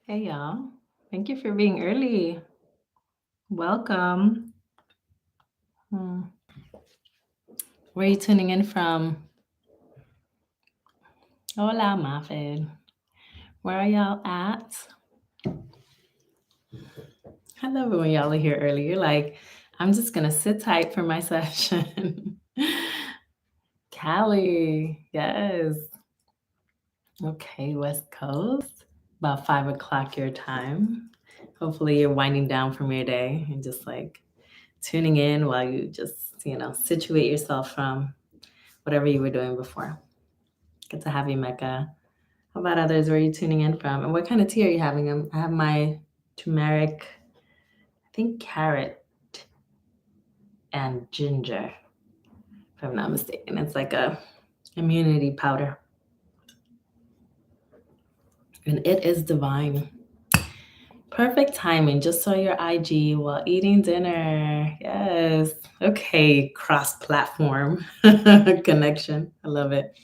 Hey y'all. Thank you for being early. Welcome. Hmm. Where are you tuning in from? Hola, Muffin. Where are y'all at? I love it when y'all are here early. You're like, I'm just gonna sit tight for my session. Callie, yes. Okay, West Coast. About 5 o'clock your time. Hopefully you're winding down from your day and just like tuning in while you just, situate yourself from whatever you were doing before. Good to have you, Mecca. How about others? Where are you tuning in from? And what kind of tea are you having? I have my turmeric, I think carrot and ginger, if I'm not mistaken. It's like a immunity powder. And it is divine. Perfect timing. Just saw your IG while eating dinner. Yes. Okay. Cross platform connection. I love it.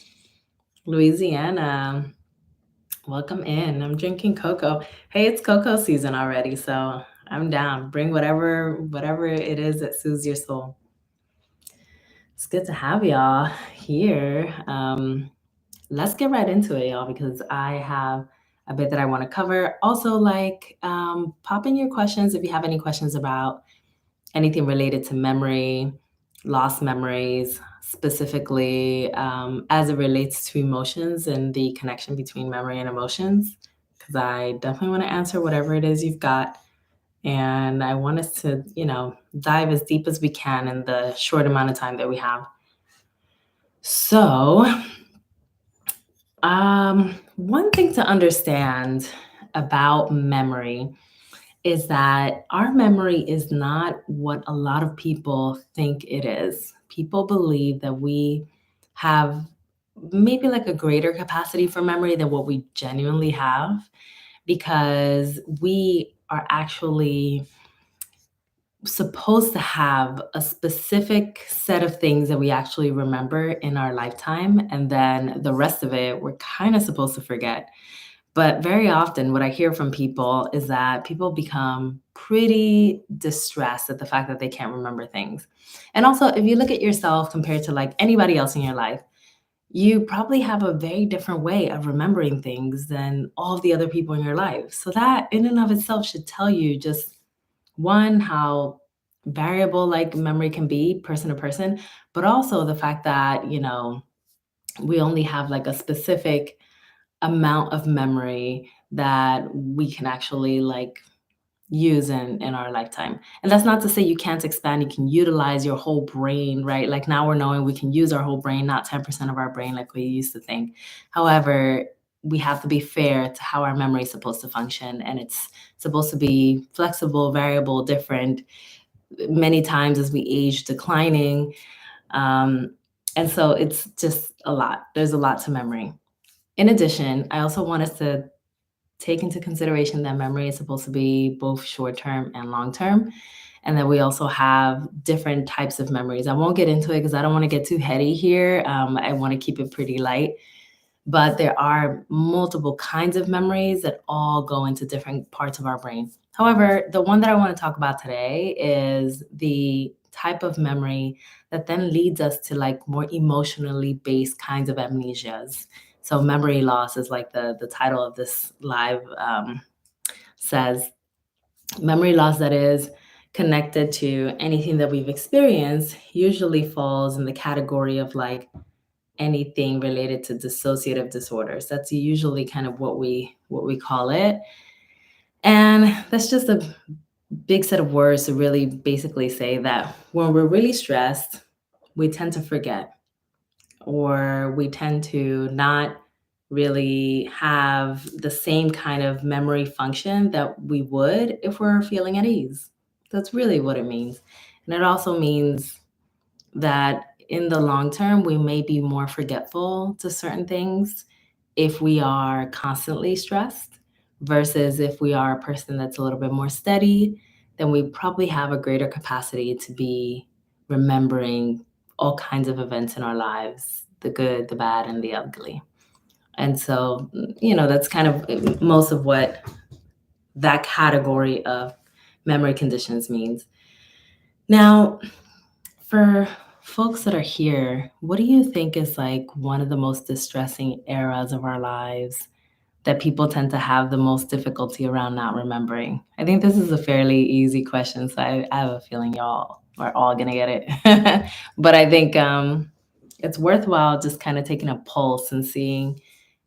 Louisiana. Welcome in. I'm drinking cocoa. Hey, it's cocoa season already, so I'm down. Bring whatever it is that soothes your soul. It's good to have y'all here. Let's get right into it, y'all, because I have a bit that I want to cover. Also, pop in your questions if you have any questions about anything related to memory, lost memories, specifically as it relates to emotions and the connection between memory and emotions, because I definitely want to answer whatever it is you've got. And I want us to, dive as deep as we can in the short amount of time that we have. So, one thing to understand about memory is that our memory is not what a lot of people think it is. People believe that we have maybe like a greater capacity for memory than what we genuinely have because we are actually supposed to have a specific set of things that we actually remember in our lifetime. And then the rest of it, we're kind of supposed to forget. But very often, what I hear from people is that people become pretty distressed at the fact that they can't remember things. And also, if you look at yourself compared to like anybody else in your life, you probably have a very different way of remembering things than all of the other people in your life. So, that in and of itself should tell you just one, how variable like memory can be person to person, but also the fact that, we only have like a specific amount of memory that we can actually like use in our lifetime. And that's not to say you can't expand, you can utilize your whole brain, right? Like now we're knowing we can use our whole brain, not 10% of our brain like we used to think. However, we have to be fair to how our memory is supposed to function, and it's supposed to be flexible, variable, different, many times as we age, declining. um, and so it's just a lot. There's a lot to memory. In addition, I also want us to take into consideration that memory is supposed to be both short term and long term, and that we also have different types of memories. I won't get into it because I don't want to get too heady here. I want to keep it pretty light, but there are multiple kinds of memories that all go into different parts of our brain. However, the one that I want to talk about today is the type of memory that then leads us to like more emotionally based kinds of amnesias. So memory loss is like the title of this live says. Memory loss that is connected to anything that we've experienced usually falls in the category of like anything related to dissociative disorders. That's usually kind of what we call it. And that's just a big set of words to really basically say that when we're really stressed, we tend to forget, or we tend to not really have the same kind of memory function that we would if we're feeling at ease. That's really what it means. And it also means that in the long term, we may be more forgetful to certain things if we are constantly stressed versus if we are a person that's a little bit more steady, then we probably have a greater capacity to be remembering all kinds of events in our lives, the good, the bad, and the ugly. And so, that's kind of most of what that category of memory conditions means. Now, for folks that are here, what do you think is like one of the most distressing eras of our lives that people tend to have the most difficulty around not remembering? I think this is a fairly easy question, so I have a feeling y'all are all gonna get it. But I think it's worthwhile just kind of taking a pulse and seeing,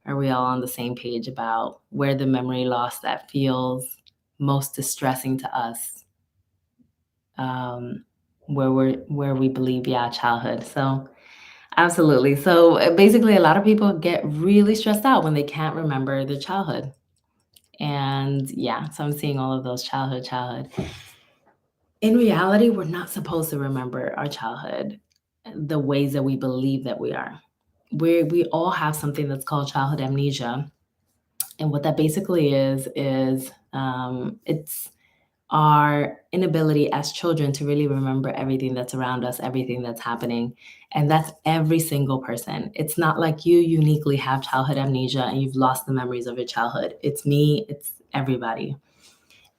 are we all on the same page about where the memory loss that feels most distressing to us, um, where we believe, yeah, childhood. So absolutely. So basically, a lot of people get really stressed out when they can't remember their childhood. And yeah, so I'm seeing all of those childhood. In reality, we're not supposed to remember our childhood the ways that we believe that we are. We all have something that's called childhood amnesia. And what that basically is it's our inability as children to really remember everything that's around us, everything that's happening. And that's every single person. It's not like you uniquely have childhood amnesia and you've lost the memories of your childhood. It's me, it's everybody.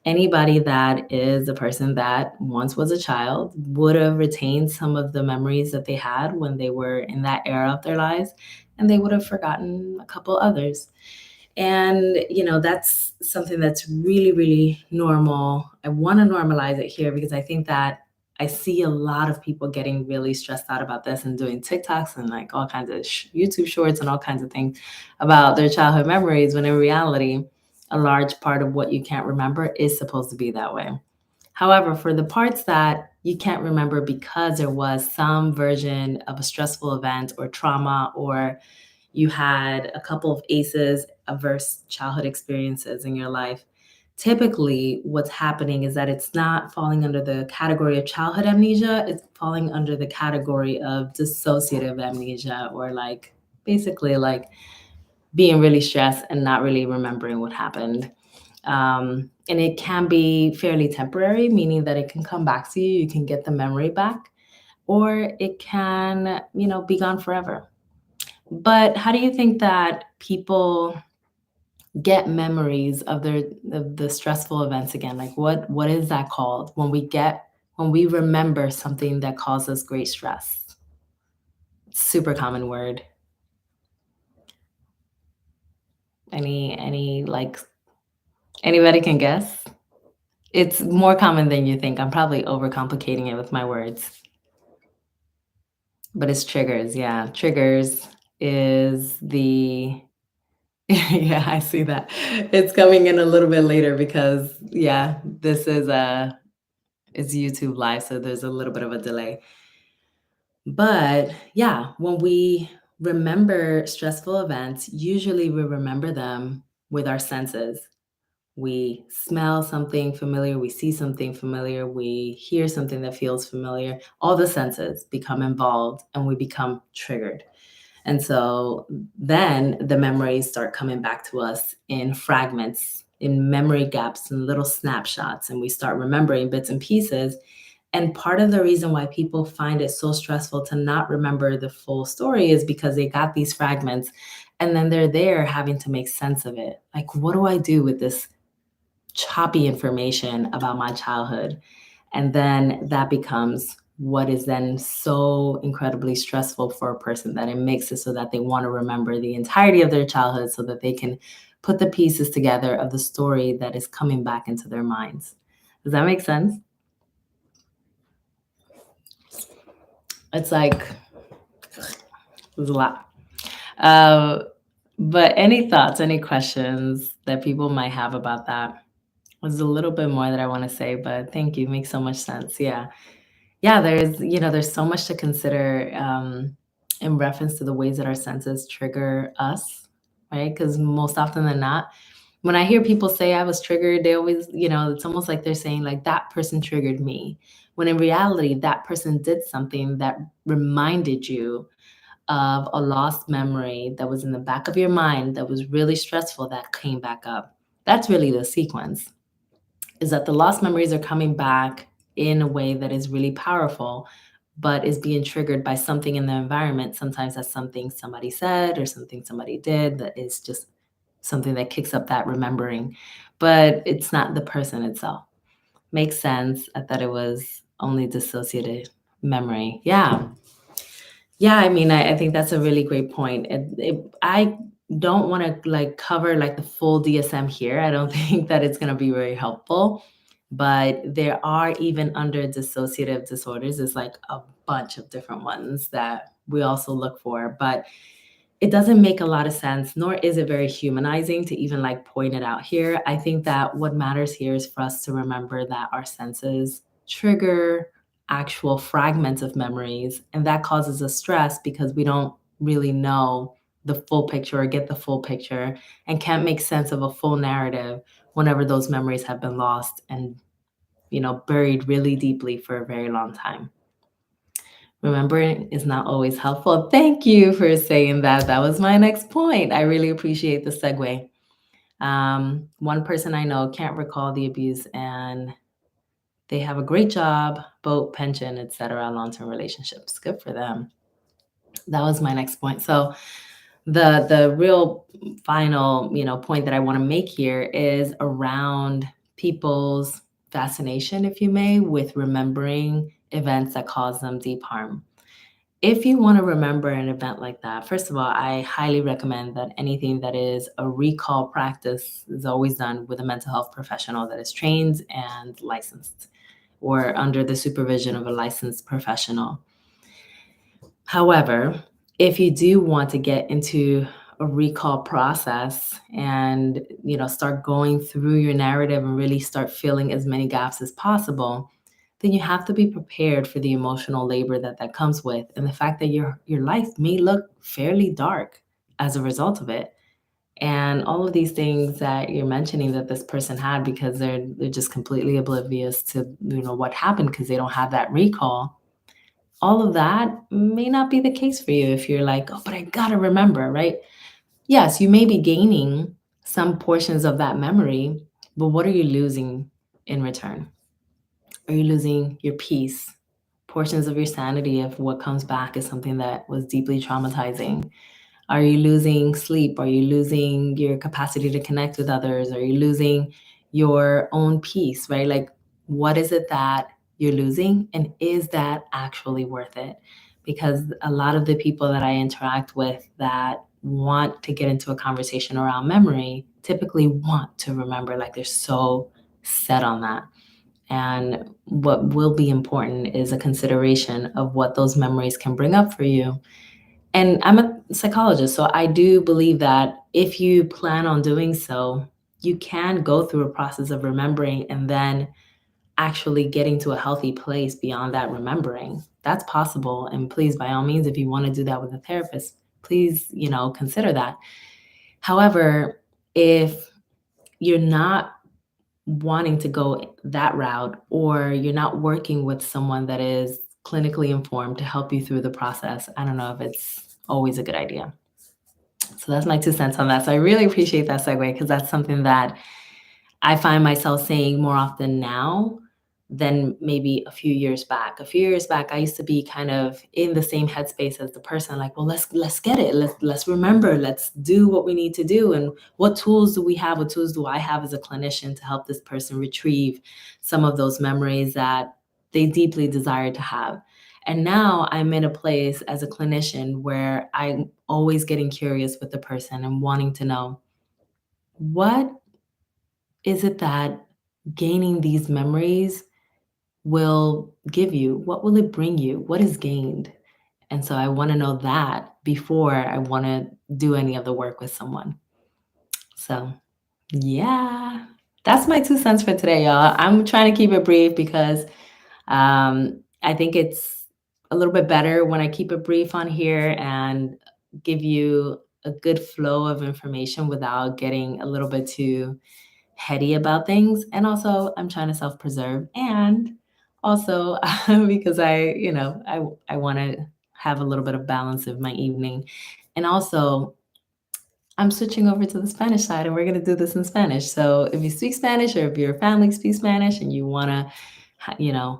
Anybody that is a person that once was a child would have retained some of the memories that they had when they were in that era of their lives, and they would have forgotten a couple others. And, that's something that's really, really normal. I want to normalize it here because I think that I see a lot of people getting really stressed out about this and doing TikToks and like all kinds of YouTube shorts and all kinds of things about their childhood memories, when in reality, a large part of what you can't remember is supposed to be that way. However, for the parts that you can't remember because there was some version of a stressful event or trauma, or you had a couple of ACEs, adverse childhood experiences in your life, typically what's happening is that it's not falling under the category of childhood amnesia, it's falling under the category of dissociative amnesia, or like basically like being really stressed and not really remembering what happened. And it can be fairly temporary, meaning that it can come back to you, you can get the memory back, or it can, be gone forever. But how do you think that people get memories of the stressful events again? Like what is that called when we remember something that causes great stress? Super common word. Any like anybody can guess? It's more common than you think. I'm probably overcomplicating it with my words, but it's triggers. Yeah, triggers is the yeah, I see that. It's coming in a little bit later because yeah, this is it's YouTube live, so there's a little bit of a delay. But yeah, when we remember stressful events, usually we remember them with our senses. We smell something familiar, we see something familiar, we hear something that feels familiar. All the senses become involved and we become triggered. And so then the memories start coming back to us in fragments, in memory gaps, and little snapshots, and we start remembering bits and pieces. And part of the reason why people find it so stressful to not remember the full story is because they got these fragments and then they're there having to make sense of it. Like, what do I do with this choppy information about my childhood? And then that becomes what is then so incredibly stressful for a person, that it makes it so that they want to remember the entirety of their childhood so that they can put the pieces together of the story that is coming back into their minds. Does that make sense? It's like there's a lot. Uh, but any thoughts, any questions that people might have about that? There's a little bit more that I want to say, but thank you. Makes so much sense. Yeah. Yeah, there's so much to consider, in reference to the ways that our senses trigger us, right? Because most often than not, when I hear people say I was triggered, they always, it's almost like they're saying like that person triggered me. When in reality, that person did something that reminded you of a lost memory that was in the back of your mind that was really stressful that came back up. That's really the sequence, is that the lost memories are coming back in a way that is really powerful, but is being triggered by something in the environment. Sometimes that's something somebody said or something somebody did that is just something that kicks up that remembering, but it's not the person itself. Makes sense. I thought it was only dissociative memory. Yeah. Yeah, I mean, I think that's a really great point. I don't want to like cover like the full DSM here. I don't think that it's going to be very helpful. But there are even under dissociative disorders, there's like a bunch of different ones that we also look for. But it doesn't make a lot of sense, nor is it very humanizing to even like point it out here. I think that what matters here is for us to remember that our senses trigger actual fragments of memories, and that causes us stress because we don't really know the full picture or get the full picture and can't make sense of a full narrative whenever those memories have been lost and buried really deeply for a very long time. Remembering is not always helpful. Thank you for saying that. That was my next point. I really appreciate the segue. One person I know can't recall the abuse, and they have a great job, boat, pension, etc., long-term relationships. Good for them. That was my next point. So the real final point that I want to make here is around people's fascination, if you may, with remembering events that cause them deep harm. If you want to remember an event like that, first of all, I highly recommend that anything that is a recall practice is always done with a mental health professional that is trained and licensed or under the supervision of a licensed professional. However, if you do want to get into a recall process and start going through your narrative and really start filling as many gaps as possible, then you have to be prepared for the emotional labor that comes with, and the fact that your life may look fairly dark as a result of it. And all of these things that you're mentioning that this person had because they're just completely oblivious to what happened because they don't have that recall. All of that may not be the case for you if you're like, oh, but I gotta remember, right? Yes, you may be gaining some portions of that memory, but what are you losing in return? Are you losing your peace? Portions of your sanity if what comes back is something that was deeply traumatizing? Are you losing sleep? Are you losing your capacity to connect with others? Are you losing your own peace, right? Like, what is it that you're losing? And is that actually worth it? Because a lot of the people that I interact with that want to get into a conversation around memory typically want to remember, like, they're so set on that. And what will be important is a consideration of what those memories can bring up for you. And I'm a psychologist, so I do believe that if you plan on doing so, you can go through a process of remembering and then actually getting to a healthy place beyond that remembering. That's possible. And please, by all means, if you want to do that with a therapist, please, consider that. However, if you're not wanting to go that route, or you're not working with someone that is clinically informed to help you through the process, I don't know if it's always a good idea. So that's my 2 cents on that. So I really appreciate that segue because that's something that I find myself saying more often now than maybe a few years back. A few years back, I used to be kind of in the same headspace as the person, like, well, let's get it. Let's remember. Let's do what we need to do. And what tools do we have? What tools do I have as a clinician to help this person retrieve some of those memories that they deeply desire to have? And now I'm in a place as a clinician where I'm always getting curious with the person and wanting to know, what is it that gaining these memories will give you? What will it bring you? What is gained? And so I want to know that before I want to do any of the work with someone. So, yeah, that's my 2 cents for today, y'all. I'm trying to keep it brief because I think it's a little bit better when I keep it brief on here and give you a good flow of information without getting a little bit too heady about things. And also, I'm trying to self-preserve, and also because I want to have a little bit of balance of my evening. And also, I'm switching over to the Spanish side and we're going to do this in Spanish. So if you speak Spanish or if your family speaks Spanish and you want to,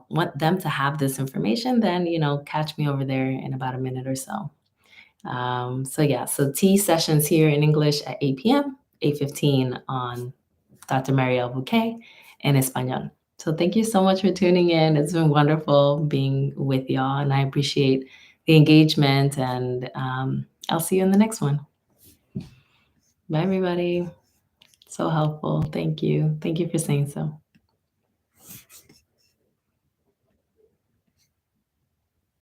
want them to have this information, then, catch me over there in about a minute or so. So yeah, so tea sessions here in English at 8 p.m., 8:15 on Dr. Marielle Bouquet in Espanol. So thank you so much for tuning in. It's been wonderful being with y'all, and I appreciate the engagement. And I'll see you in the next one. Bye, everybody. So helpful. Thank you. Thank you for saying so.